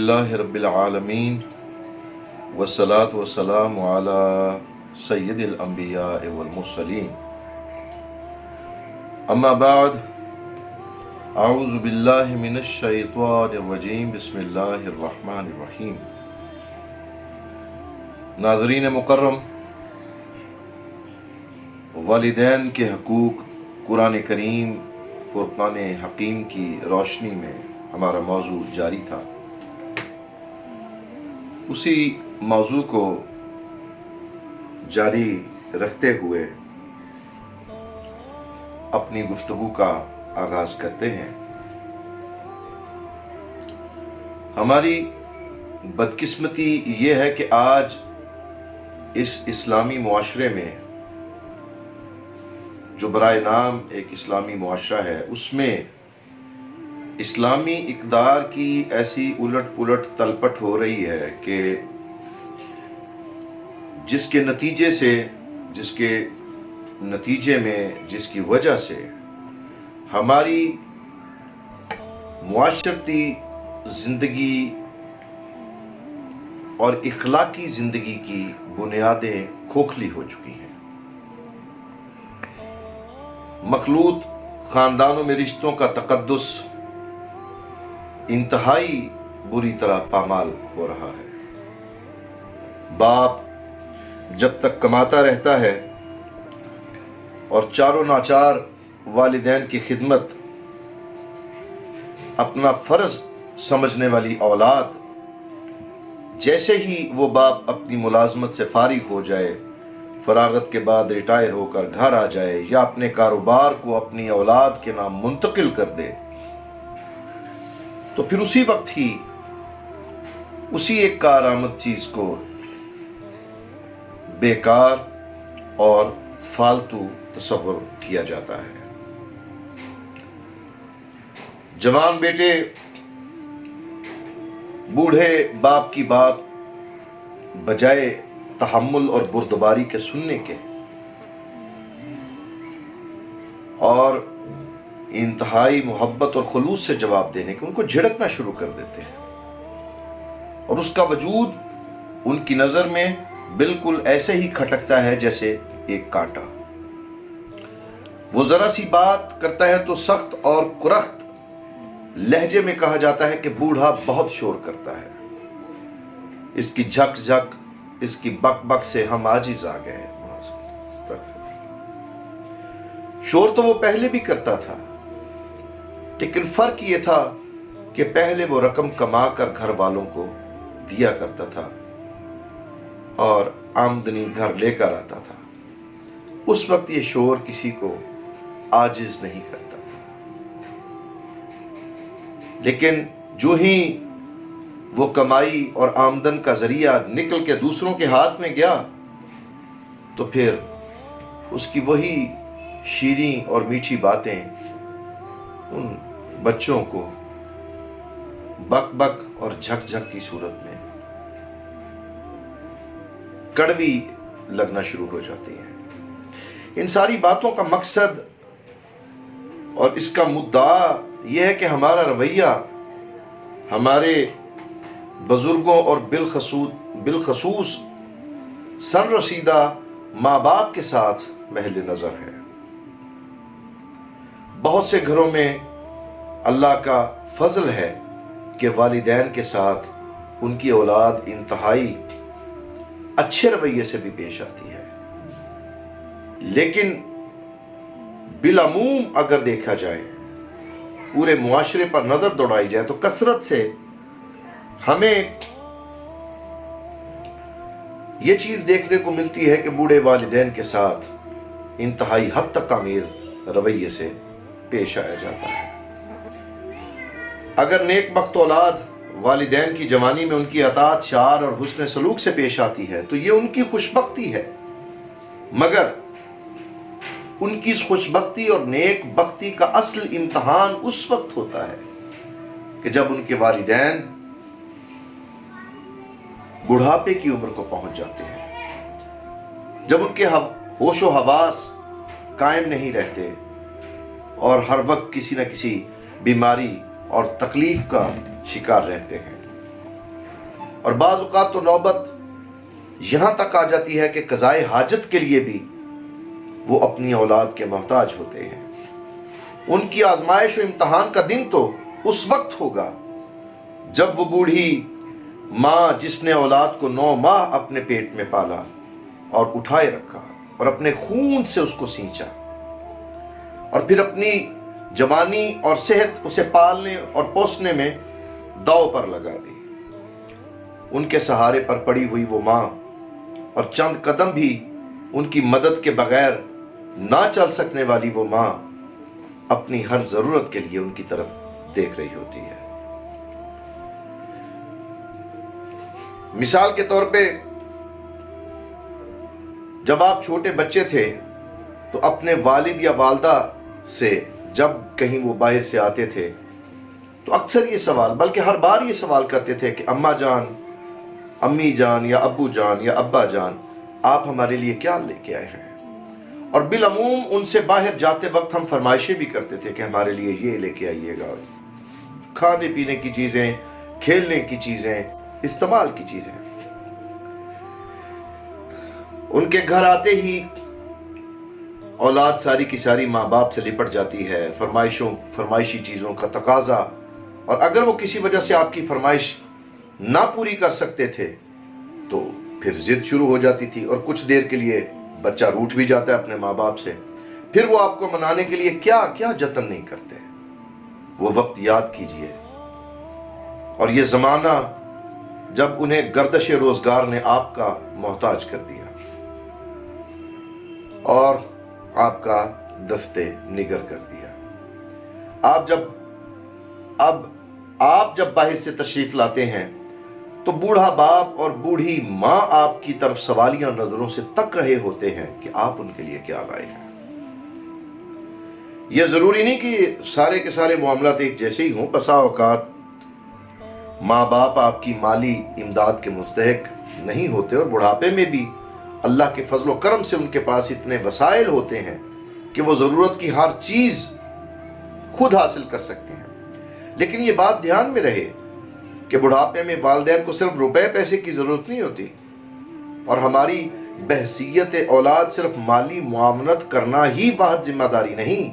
الحمدللہ رب العالمین والصلاة والسلام علی سید الانبیاء والمرسلین اما بعد اعوذ باللہ من الشیطان الرجیم بسم اللہ الرحمن الرحیم۔ ناظرین مکرم، والدین کے حقوق قرآن کریم فرقان حکیم کی روشنی میں ہمارا موضوع جاری تھا۔ اسی موضوع کو جاری رکھتے ہوئے اپنی گفتگو کا آغاز کرتے ہیں۔ ہماری بدقسمتی یہ ہے کہ آج اس اسلامی معاشرے میں، جو برائے نام ایک اسلامی معاشرہ ہے، اس میں اسلامی اقدار کی ایسی الٹ پلٹ تلپٹ ہو رہی ہے کہ جس کے نتیجے میں جس کی وجہ سے ہماری معاشرتی زندگی اور اخلاقی زندگی کی بنیادیں کھوکھلی ہو چکی ہیں۔ مخلوط خاندانوں میں رشتوں کا تقدس انتہائی بری طرح پامال ہو رہا ہے۔ باپ جب تک کماتا رہتا ہے اور چاروں ناچار والدین کی خدمت اپنا فرض سمجھنے والی اولاد، جیسے ہی وہ باپ اپنی ملازمت سے فارغ ہو جائے، فراغت کے بعد ریٹائر ہو کر گھر آ جائے یا اپنے کاروبار کو اپنی اولاد کے نام منتقل کر دے، تو پھر اسی وقت ہی اسی ایک کارآمد چیز کو بیکار اور فالتو تصور کیا جاتا ہے۔ جوان بیٹے بوڑھے باپ کی بات بجائے تحمل اور بردباری کے سننے کے اور انتہائی محبت اور خلوص سے جواب دینے کے، ان کو جھڑکنا شروع کر دیتے ہیں، اور اس کا وجود ان کی نظر میں بالکل ایسے ہی کھٹکتا ہے جیسے ایک کانٹا۔ وہ ذرا سی بات کرتا ہے تو سخت اور کرخت لہجے میں کہا جاتا ہے کہ بوڑھا بہت شور کرتا ہے، اس کی جھک جھک، اس کی بک بک سے ہم عاجز آ گئے۔ شور تو وہ پہلے بھی کرتا تھا، لیکن فرق یہ تھا کہ پہلے وہ رقم کما کر گھر والوں کو دیا کرتا تھا اور آمدنی گھر لے کر آتا تھا۔ اس وقت یہ شور کسی کو عاجز نہیں کرتا تھا، لیکن جو ہی وہ کمائی اور آمدن کا ذریعہ نکل کے دوسروں کے ہاتھ میں گیا، تو پھر اس کی وہی شیریں اور میٹھی باتیں ان بچوں کو بک بک اور جھک جھک کی صورت میں کڑوی لگنا شروع ہو جاتی ہیں۔ ان ساری باتوں کا مقصد اور اس کا مدعا یہ ہے کہ ہمارا رویہ ہمارے بزرگوں اور بالخصوص سن رسیدہ ماں باپ کے ساتھ محل نظر ہے۔ بہت سے گھروں میں اللہ کا فضل ہے کہ والدین کے ساتھ ان کی اولاد انتہائی اچھے رویے سے بھی پیش آتی ہے، لیکن بالعموم اگر دیکھا جائے، پورے معاشرے پر نظر دوڑائی جائے، تو کثرت سے ہمیں یہ چیز دیکھنے کو ملتی ہے کہ بوڑھے والدین کے ساتھ انتہائی حد تک آمیز رویے سے پیش آیا جاتا ہے۔ اگر نیک بخت اولاد والدین کی جوانی میں ان کی اطاعت شعار اور حسن سلوک سے پیش آتی ہے تو یہ ان کی خوش بختی ہے، مگر ان کی خوش بختی اور نیک بختی کا اصل امتحان اس وقت ہوتا ہے کہ جب ان کے والدین بڑھاپے کی عمر کو پہنچ جاتے ہیں، جب ان کے ہوش و حواس قائم نہیں رہتے اور ہر وقت کسی نہ کسی بیماری اور تکلیف کا شکار رہتے ہیں۔ اور بعض اوقات تو نوبت یہاں تک آ جاتی ہے کہ قضائے حاجت کے لیے بھی وہ اپنی اولاد کے محتاج ہوتے ہیں۔ ان کی آزمائش و امتحان کا دن تو اس وقت ہوگا جب وہ بوڑھی ماں جس نے اولاد کو 9 ماہ اپنے پیٹ میں پالا اور اٹھائے رکھا اور اپنے خون سے اس کو سینچا اور پھر اپنی جوانی اور صحت اسے پالنے اور پوسنے میں داؤ پر لگا دی، ان کے سہارے پر پڑی ہوئی وہ ماں اور چند قدم بھی ان کی مدد کے بغیر نہ چل سکنے والی وہ ماں اپنی ہر ضرورت کے لیے ان کی طرف دیکھ رہی ہوتی ہے۔ مثال کے طور پہ جب آپ چھوٹے بچے تھے تو اپنے والد یا والدہ سے جب کہیں وہ باہر سے آتے تھے تو اکثر یہ سوال، بلکہ ہر بار یہ سوال کرتے تھے کہ اماں جان، امی جان یا ابو جان یا ابا جان، آپ ہمارے لیے کیا لے کے آئے ہیں؟ اور بالعموم ان سے باہر جاتے وقت ہم فرمائشیں بھی کرتے تھے کہ ہمارے لیے یہ لے کے آئیے گا، کھانے پینے کی چیزیں، کھیلنے کی چیزیں، استعمال کی چیزیں۔ ان کے گھر آتے ہی اولاد ساری کی ساری ماں باپ سے لپٹ جاتی ہے، فرمائشی چیزوں کا تقاضا، اور اگر وہ کسی وجہ سے آپ کی فرمائش نہ پوری کر سکتے تھے تو پھر ضد شروع ہو جاتی تھی، اور کچھ دیر کے لیے بچہ روٹھ بھی جاتا ہے اپنے ماں باپ سے، پھر وہ آپ کو منانے کے لیے کیا کیا جتن نہیں کرتے۔ وہ وقت یاد کیجئے، اور یہ زمانہ جب انہیں گردش روزگار نے آپ کا محتاج کر دیا اور آپ کا دستے نگر کر دیا۔ آپ جب باہر سے تشریف لاتے ہیں تو بوڑھا باپ اور بوڑھی ماں آپ کی طرف سوالیہ نظروں سے تک رہے ہوتے ہیں کہ آپ ان کے لیے کیا لائے ہیں۔ یہ ضروری نہیں کہ سارے کے سارے معاملات ایک جیسے ہی ہوں، بسا اوقات ماں باپ آپ کی مالی امداد کے مستحق نہیں ہوتے، اور بڑھاپے میں بھی اللہ کے فضل و کرم سے ان کے پاس اتنے وسائل ہوتے ہیں کہ وہ ضرورت کی ہر چیز خود حاصل کر سکتے ہیں۔ لیکن یہ بات دھیان میں رہے کہ بڑھاپے میں والدین کو صرف روپے پیسے کی ضرورت نہیں ہوتی، اور ہماری بحثیت اولاد صرف مالی معاونت کرنا ہی واحد ذمہ داری نہیں،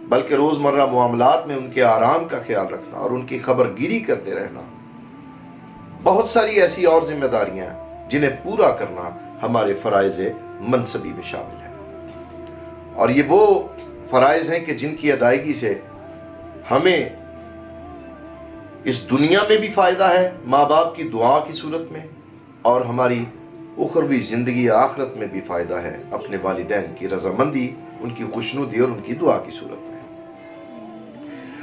بلکہ روزمرہ معاملات میں ان کے آرام کا خیال رکھنا اور ان کی خبر گیری کرتے رہنا، بہت ساری ایسی اور ذمہ داریاں جنہیں پورا کرنا ہمارے فرائض منصبی میں شامل ہے، اور یہ وہ فرائض ہیں کہ جن کی ادائیگی سے ہمیں اس دنیا میں بھی فائدہ ہے ماں باپ کی دعا کی صورت میں، اور ہماری اخروی زندگی آخرت میں بھی فائدہ ہے اپنے والدین کی رضامندی، ان کی خوشنودی اور ان کی دعا کی صورت میں۔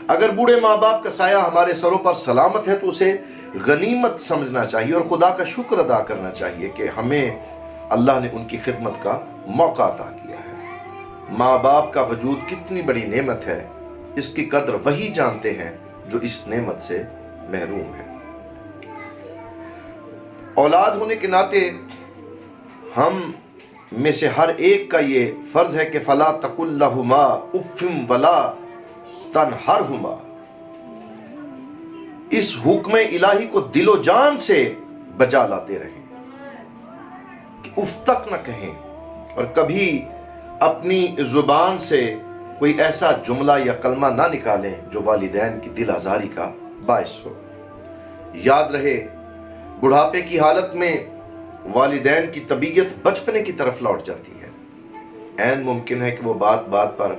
اگر بوڑھے ماں باپ کا سایہ ہمارے سروں پر سلامت ہے تو اسے غنیمت سمجھنا چاہیے اور خدا کا شکر ادا کرنا چاہیے کہ ہمیں اللہ نے ان کی خدمت کا موقع عطا کیا ہے۔ ماں باپ کا وجود کتنی بڑی نعمت ہے، اس کی قدر وہی جانتے ہیں جو اس نعمت سے محروم ہے۔ اولاد ہونے کے ناطے ہم میں سے ہر ایک کا یہ فرض ہے کہ فلا تقل لہما اف ولا تنہرہما، اس حکم الہی کو دل و جان سے بجا لاتے رہیں کہ اف تک نہ کہیں، اور کبھی اپنی زبان سے کوئی ایسا جملہ یا کلمہ نہ نکالیں جو والدین کی دل آزاری کا باعث ہو۔ یاد رہے، بڑھاپے کی حالت میں والدین کی طبیعت بچپنے کی طرف لوٹ جاتی ہے۔ عین ممکن ہے کہ وہ بات بات پر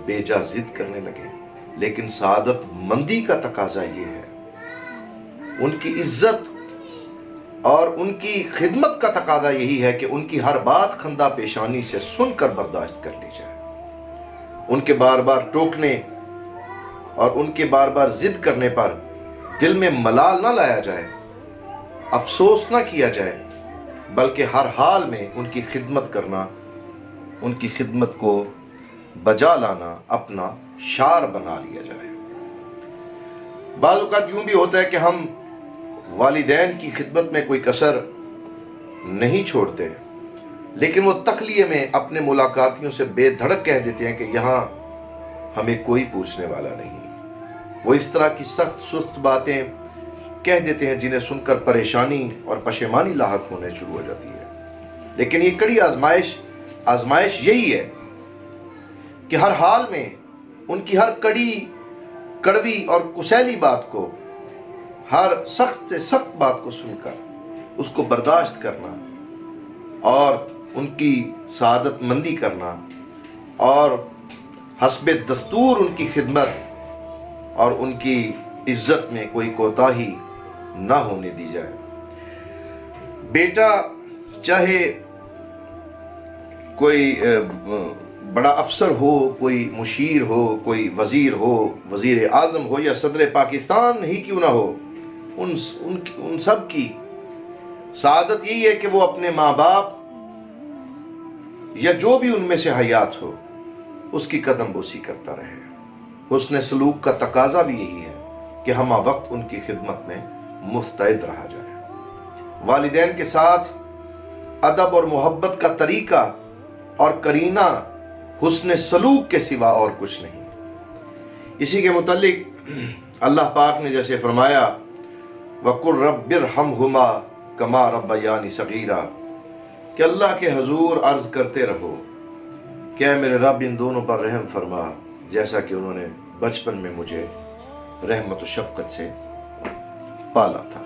بے جا ضد کرنے لگے، لیکن سعادت مندی کا تقاضا یہ ہے، ان کی عزت اور ان کی خدمت کا تقاضا یہی ہے کہ ان کی ہر بات خندہ پیشانی سے سن کر برداشت کر لی جائے، ان کے بار بار ٹوکنے اور ان کے بار بار ضد کرنے پر دل میں ملال نہ لایا جائے، افسوس نہ کیا جائے، بلکہ ہر حال میں ان کی خدمت کرنا، ان کی خدمت کو بجا لانا اپنا شعار بنا لیا جائے۔ بعض اوقات یوں بھی ہوتا ہے کہ ہم والدین کی خدمت میں کوئی کسر نہیں چھوڑتے، لیکن وہ تخلیے میں اپنے ملاقاتیوں سے بے دھڑک کہہ دیتے ہیں کہ یہاں ہمیں کوئی پوچھنے والا نہیں۔ وہ اس طرح کی سخت سست باتیں کہہ دیتے ہیں جنہیں سن کر پریشانی اور پشیمانی لاحق ہونے شروع ہو جاتی ہے۔ لیکن یہ کڑی آزمائش یہی ہے کہ ہر حال میں ان کی ہر کڑوی اور کسیلی بات کو، ہر سخت سے سخت بات کو سن کر اس کو برداشت کرنا اور ان کی سعادت مندی کرنا اور حسب دستور ان کی خدمت اور ان کی عزت میں کوئی کوتاہی نہ ہونے دی جائے۔ بیٹا چاہے کوئی بڑا افسر ہو، کوئی مشیر ہو، کوئی وزیر ہو، وزیر اعظم ہو یا صدر پاکستان ہی کیوں نہ ہو، ان سب کی سعادت یہی ہے کہ وہ اپنے ماں باپ یا جو بھی ان میں سے حیات ہو اس کی قدم بوسی کرتا رہے۔ حسن سلوک کا تقاضا بھی یہی ہے کہ ہمہ وقت ان کی خدمت میں مستعد رہا جائے۔ والدین کے ساتھ ادب اور محبت کا طریقہ اور قرینہ حسن سلوک کے سوا اور کچھ نہیں۔ اسی کے متعلق اللہ پاک نے جیسے فرمایا وَقُلْ رَبِّ ارْحَمْهُمَا كَمَا رَبَّيَانِي صَغِيرًا، کہ اللہ کے حضور عرض کرتے رہو کہ اے میرے رب ان دونوں پر رحم فرما جیسا کہ انہوں نے بچپن میں مجھے رحمت و شفقت سے پالا تھا۔